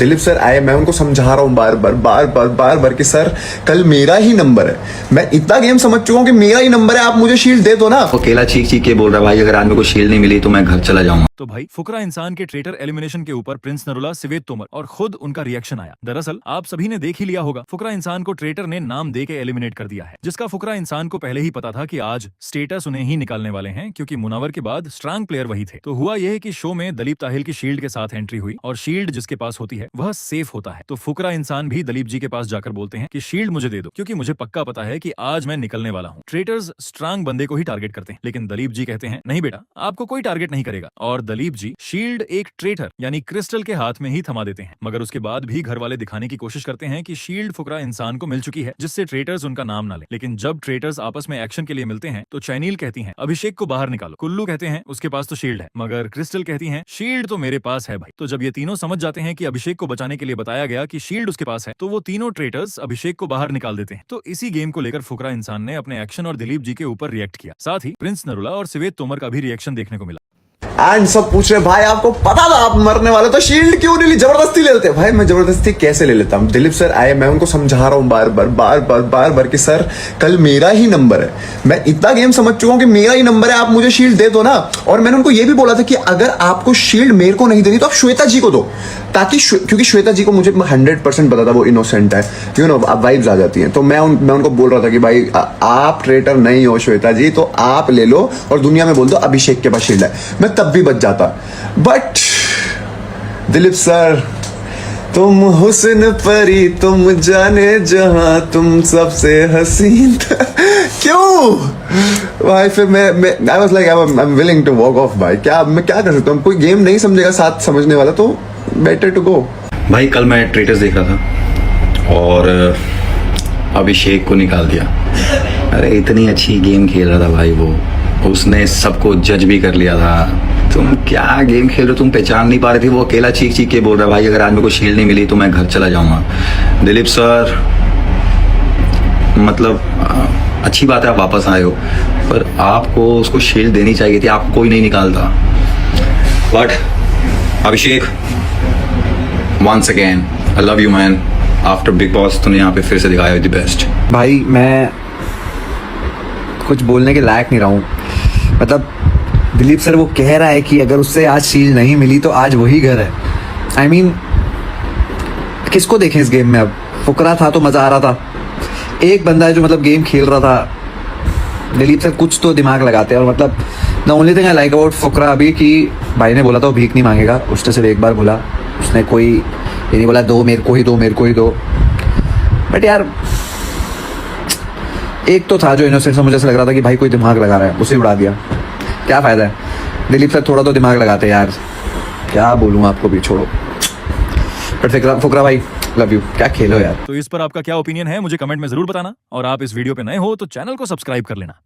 Dilip sir आए, मैं उनको समझा रहा हूँ बार बार कि सर कल मेरा ही नंबर है, मैं इतना गेम समझ चुका हूँ कि मेरा ही नंबर है, आप मुझे शील्ड दे दो ना। अकेला चीख चीख के बोल रहा भाई अगर आज मेरे को शील्ड नहीं मिली तो मैं घर चला जाऊंगा। तो भाई फुकरा इंसान के ट्रेटर एलिमिनेशन के ऊपर प्रिंस नरुला, सिवेद तोमर और खुद उनका रिएक्शन आया। दरअसल आप सभी ने देख ही लिया होगा, फुकरा इंसान को ट्रेटर ने नाम दे के एलिमिनेट कर दिया है, जिसका फुकरा इंसान को पहले ही पता था कि आज स्टेटस उन्हें ही निकालने वाले हैं, क्योंकि मुनावर के बाद स्ट्रांग प्लेयर वही थे। तो हुआ यह कि शो में दलीप ताहिल की शील्ड के साथ एंट्री हुई, और शील्ड जिसके पास होती है वह सेफ होता है। तो फुकरा इंसान भी दलीप जी के पास जाकर बोलते हैं कि शील्ड मुझे दे दो, क्योंकि मुझे पक्का पता है कि आज मैं निकलने वाला हूँ। ट्रेटर्स स्ट्रांग बंदे को ही टारगेट करते हैं, लेकिन दलीप जी कहते हैं नहीं बेटा, आपको कोई टारगेट नहीं करेगा। और दलीप जी शील्ड एक ट्रेटर यानी क्रिस्टल के हाथ में ही थमा देते हैं, मगर उसके बाद भी घर वाले दिखाने की कोशिश करते हैं कि शील्ड फुकरा इंसान को मिल चुकी है, जिससे ट्रेटर्स उनका नाम ना ले। लेकिन जब ट्रेटर्स आपस में एक्शन के लिए मिलते हैं तो चैनील कहती हैं अभिषेक को बाहर निकालो, कुल्लू कहते हैं उसके पास तो शील्ड है, मगर क्रिस्टल कहती हैं शील्ड तो मेरे पास है भाई। तो जब ये तीनों समझ जाते हैं कि अभिषेक को बचाने के लिए बताया गया कि शील्ड उसके पास है, तो वो तीनों ट्रेटर्स अभिषेक को बाहर निकाल देते हैं। तो इसी गेम को लेकर फुकरा इंसान ने अपने एक्शन और दिलीप जी के ऊपर रिएक्ट किया। साथ ही प्रिंस नरुला और सिवेद तोमर का भी रिएक्शन देखने को मिला। एंड सब पूछ रहे भाई आपको पता था आप मरने वाले, तो शील्ड क्यों नहीं ली, जबरदस्ती ले लेते। भाई मैं जबरदस्ती कैसे ले लेता हूँ। दिलीप सर आए, मैं उनको समझा रहा हूँ बार बार कि सर कल मेरा ही नंबर है, मैं इतना गेम समझ चुका हूँ कि मेरा ही नंबर है, आप मुझे शील्ड दे दो ना। और मैंने उनको ये भी बोला था कि अगर आपको शील्ड मेरे को नहीं देनी तो आप श्वेता जी को दो, ताकि क्योंकि श्वेता जी को मुझे 100% पता था वो इनोसेंट है, यू नो अब वाइब्स आ जाती हैं। तो मैं उनको बोल रहा था कि भाई आप ट्रेटर नहीं हो श्वेता जी, तो आप ले लो और दुनिया में बोल दो अभिषेक के पास शील्ड है, मैं तब भी बच जाता। बट दिलीप सर तुम हुस्न परी, तुम जाने जहां, तुम सबसे हसीन क्यों भाई। फिर मैं I was like I am willing to walk off. भाई क्या मैं क्या कर सकता हूँ, कोई गेम नहीं समझेगा साथ समझने वाला, तो बेटर टू गो। भाई कल मैं ट्रेटर्स देख रहा था और अभिषेक को निकाल दिया। अरे इतनी अच्छी गेम खेल रहा था भाई वो, उसने सबको जज भी कर लिया था। तुम क्या गेम खेल रहे हो, तुम पहचान नहीं पा रहे थे। वो अकेला चीख चीख के बोल रहा भाई अगर आज मेरे को शील्ड नहीं मिली तो मैं घर चला जाऊंगा। दिलीप सर मतलब अच्छी बात है आप वापस आए हो, पर आपको उसको शील्ड देनी चाहिए थी, आप कोई नहीं निकालता। But Abhishek once again I love you man, after Big Boss तूने यहाँ पे फिर से दिखाया द बेस्ट। भाई मैं कुछ बोलने के लायक नहीं रहा हूँ। मतलब दिलीप सर वो कह रहा है कि अगर उससे आज शील्ड नहीं मिली तो आज वही घर है। I mean, किसको देखें इस गेम में। अब फुकरा था तो मज़ा आ रहा था, एक बंदा है जो मतलब गेम खेल रहा था। दिलीप सर कुछ तो दिमाग लगाते हैं। और मतलब the only thing I like about Fukra अभी कि भाई ने बोला था वो भीख नहीं मांगेगा, उसने सिर्फ एक बार बोला, उसने कोई ये नहीं बोला दो मेरे को ही दो मेरे को ही दो। बट यार एक तो था जो इनोसेंट सा, मुझे ऐसा लग रहा था कि भाई कोई दिमाग लगा रहा है, उसे उड़ा दिया। क्या फ़ायदा है, दिलीप सर थोड़ा तो दिमाग लगाते यार, क्या बोलूँ आपको भी, छोड़ो। बट फुकरा भाई लव यू, क्या खेलो यार। तो इस पर आपका क्या ओपिनियन है मुझे कमेंट में जरूर बताना, और आप इस वीडियो पे नए हो तो चैनल को सब्सक्राइब कर लेना।